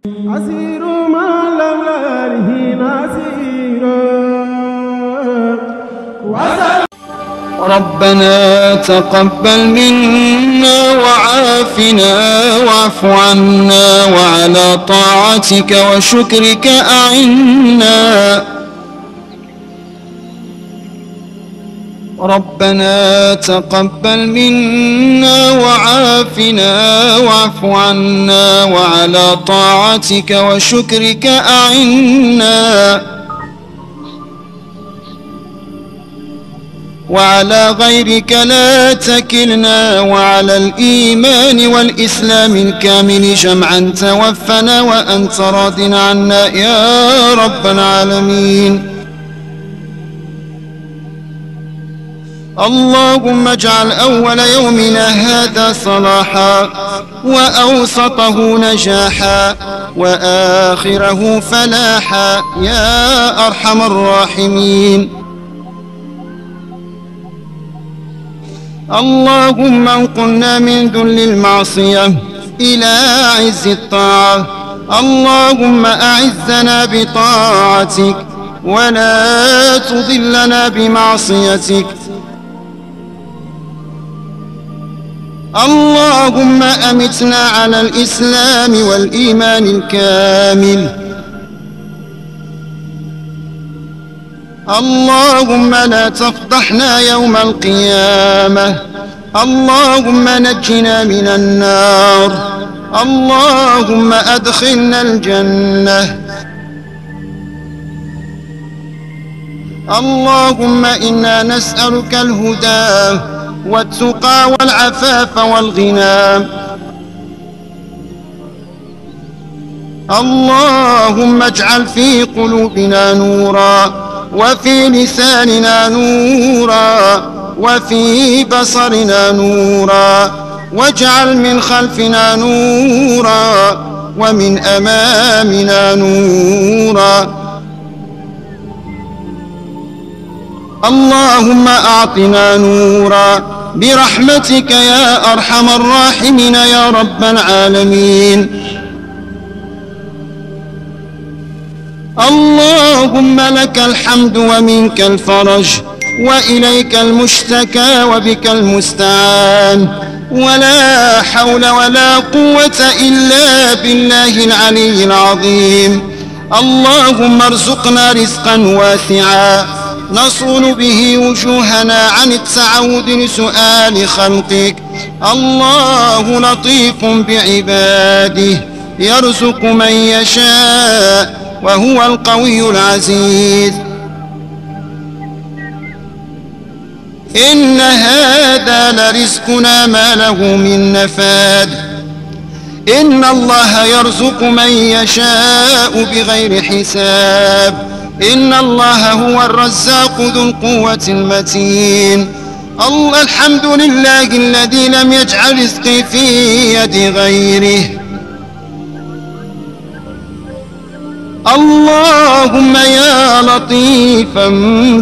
عسير مع الأولاد نسير. ربنا تقبل منا وعافنا واعف عنا وعلى طاعتك وشكرك أعنا. ربنا تقبل منا وعافنا واعف عنا وعلى طاعتك وشكرك أعنا. وعلى غيرك لا تكلنا وعلى الإيمان والإسلام الكامل جمعا توفنا وأنت راض عنا يا رب العالمين. اللهم اجعل أول يومنا هذا صلاحا وأوسطه نجاحا وآخره فلاحا يا أرحم الراحمين. اللهم انقلنا من ذل المعصية إلى عز الطاعة. اللهم أعزنا بطاعتك ولا تضلنا بمعصيتك. اللهم أمتنا على الإسلام والإيمان الكامل. اللهم لا تفضحنا يوم القيامة. اللهم نجنا من النار. اللهم أدخلنا الجنة. اللهم إنا نسألك الهدى والتقى والعفاف والغنى. اللهم اجعل في قلوبنا نورا وفي لساننا نورا وفي بصرنا نورا واجعل من خلفنا نورا ومن أمامنا نورا. اللهم أعطنا نورا برحمتك يا أرحم الراحمين يا رب العالمين. اللهم لك الحمد ومنك الفرج وإليك المشتكى وبك المستعان ولا حول ولا قوة إلا بالله العلي العظيم. اللهم ارزقنا رزقا واسعا نصون به وجوهنا عن التعود لسؤال خلقك. الله لطيف بعباده يرزق من يشاء وهو القوي العزيز. إن هذا لرزقنا ما له من نفاد. إن الله يرزق من يشاء بغير حساب. إن الله هو الرزاق ذو القوة المتين. الحمد لله الذي لم يجعل رزقي في يد غيره. اللهم يا لطيفا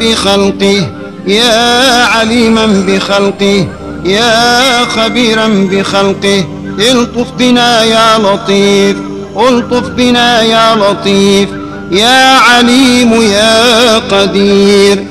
بخلقه يا عليما بخلقه يا خبيرا بخلقه الطف بنا يا لطيف. الطف بنا يا لطيف يا عليم يا قدير.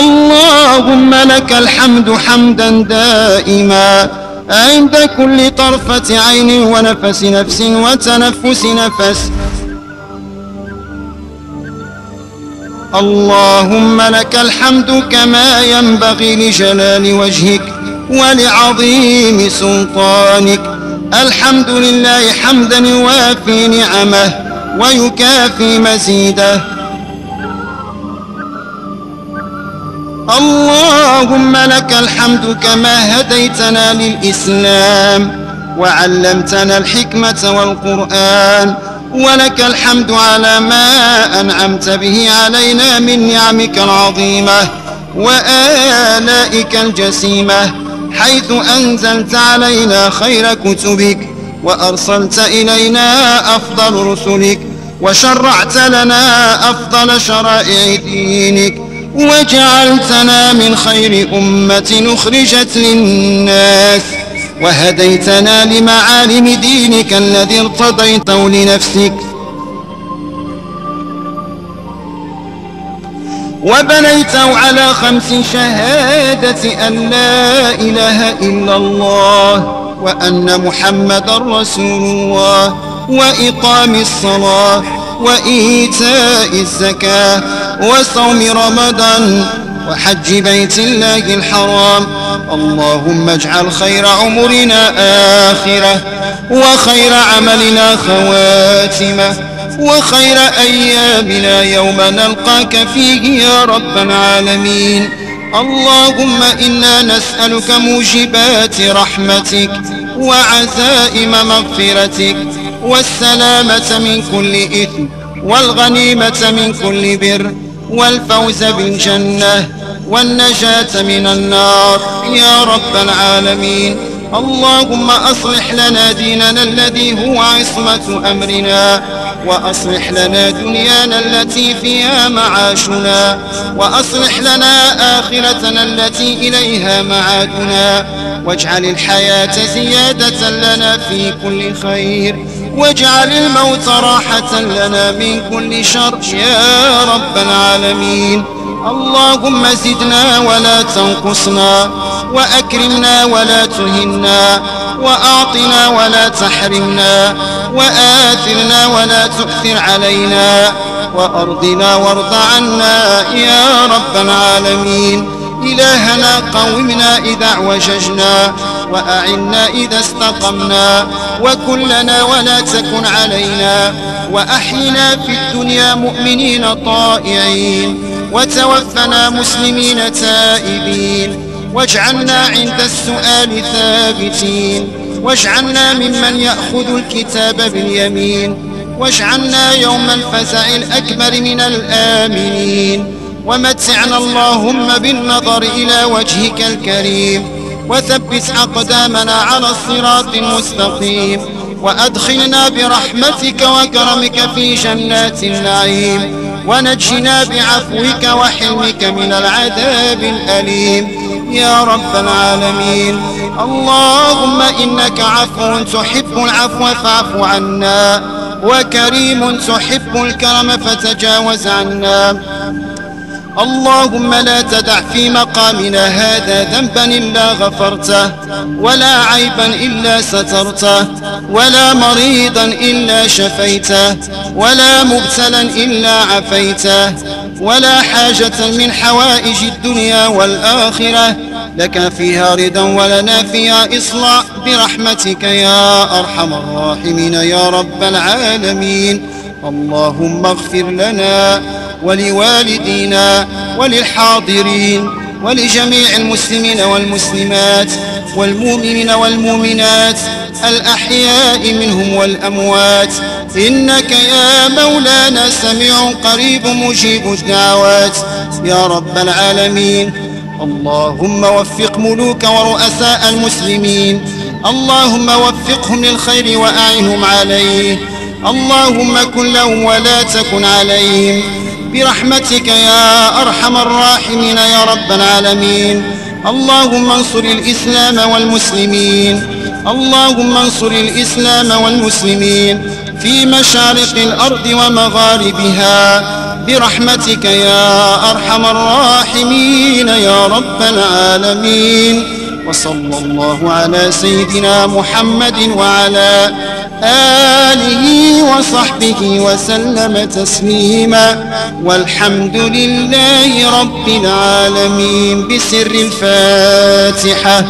اللهم لك الحمد حمدا دائما عند كل طرفة عين ونفس نفس وتنفس نفس. اللهم لك الحمد كما ينبغي لجلال وجهك ولعظيم سلطانك. الحمد لله حمدا يوافي نعمه ويكافي مزيده. اللهم لك الحمد كما هديتنا للإسلام وعلمتنا الحكمة والقرآن. ولك الحمد على ما أنعمت به علينا من نعمك العظيمة وآلائك الجسيمة، حيث أنزلت علينا خير كتبك وأرسلت إلينا أفضل رسلك وشرعت لنا أفضل شرائع دينك وجعلتنا من خير أمة أخرجت للناس وهديتنا لمعالم دينك الذي ارتضيته لنفسك وبنيته على 5 شهادة أن لا إله إلا الله وأن محمد رسول الله وإقام الصلاة وإيتاء الزكاة وصوم رمضان وحج بيت الله الحرام. اللهم اجعل خير عمرنا آخرة وخير عملنا خواتمة وخير أيامنا يوم نلقاك فيه يا رب العالمين. اللهم إنا نسألك موجبات رحمتك وعزائم مغفرتك والسلامة من كل إثم والغنيمة من كل بر والفوز بالجنة والنجاة من النار يا رب العالمين. اللهم أصلح لنا ديننا الذي هو عصمة أمرنا وأصلح لنا دنيانا التي فيها معاشنا وأصلح لنا آخرتنا التي إليها معادنا واجعل الحياة زيادة لنا في كل خير واجعل الموت راحة لنا من كل شر يا رب العالمين. اللهم زدنا ولا تنقصنا وأكرمنا ولا تهنا وأعطنا ولا تحرمنا وآثرنا ولا تؤثر علينا وأرضنا وارض عنا يا رب العالمين. إلهنا قومنا إذا اعوججنا وأعنا إذا استقمنا وكلنا ولا تكن علينا وأحينا في الدنيا مؤمنين طائعين وتوفنا مسلمين تائبين واجعلنا عند السؤال ثابتين واجعلنا ممن يأخذ الكتاب باليمين واجعلنا يوم الفزع الأكبر من الآمنين. ومتعنا اللهم بالنظر إلى وجهك الكريم وثبت أقدامنا على الصراط المستقيم وأدخلنا برحمتك وكرمك في جنات النعيم ونجنا بعفوك وحلمك من العذاب الأليم يا رب العالمين. اللهم إنك عفو تحب العفو فاعف عنا وكريم تحب الكرم فتجاوز عنا. اللهم لا تدع في مقامنا هذا ذنبا إلا غفرته ولا عيبا إلا سترته ولا مريضا إلا شفيته ولا مبتلا إلا عفيته ولا حاجة من حوائج الدنيا والآخرة لك فيها رضا ولنا فيها إصلاح برحمتك يا أرحم الراحمين يا رب العالمين. اللهم اغفر لنا ولوالدينا وللحاضرين ولجميع المسلمين والمسلمات والمؤمنين والمؤمنات الأحياء منهم والأموات إنك يا مولانا سميع قريب مجيب الدعوات يا رب العالمين. اللهم وفق ملوك ورؤساء المسلمين اللهم وفقهم للخير وأعنهم عليه. اللهم كن لهم ولا تكن عليهم برحمتك يا أرحم الراحمين يا رب العالمين. اللهم انصر الإسلام والمسلمين اللهم انصر الإسلام والمسلمين في مشارق الأرض ومغاربها برحمتك يا أرحم الراحمين يا رب العالمين. وصلى الله على سيدنا محمد وعلى آله وصحبه وسلم تسليما والحمد لله رب العالمين. بسر الفاتحة.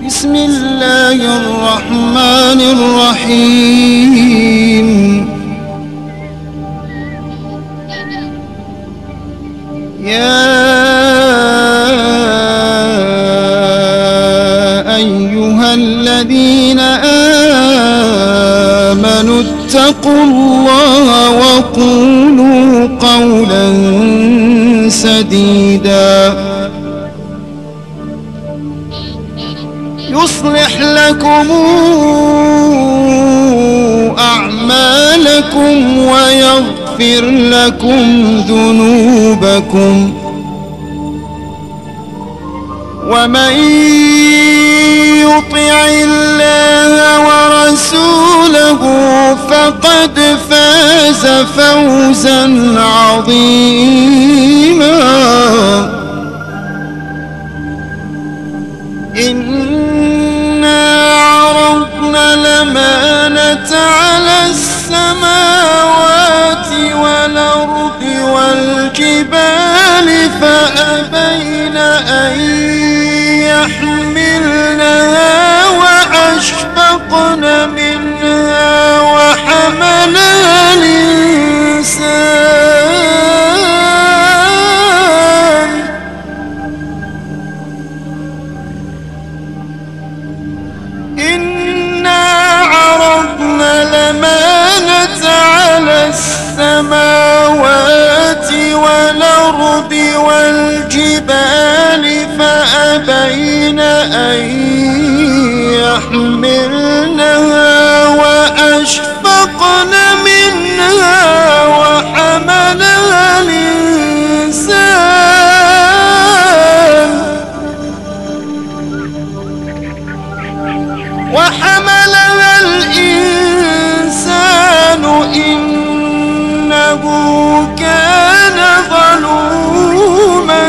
بسم الله الرحمن الرحيم. يا أيها الذين آمنوا اتقوا الله وقولوا قولا سديدا يصلح لكم أعمالكم ويغفر لكم ذنوبكم ومن يطع الله ورسوله فقد فاز فوزا عظيما. إنا عرضنا الأمانة على السماوات والأرض والجبال فأبين أن يحملنها وأشفقن منها وحملها الإنسان إنا عرضنا الأمانة على السماوات والأرض والجبال فأبين أن يحملنها وأشفقن منها وحملها الإنسان إنه كان ظلوما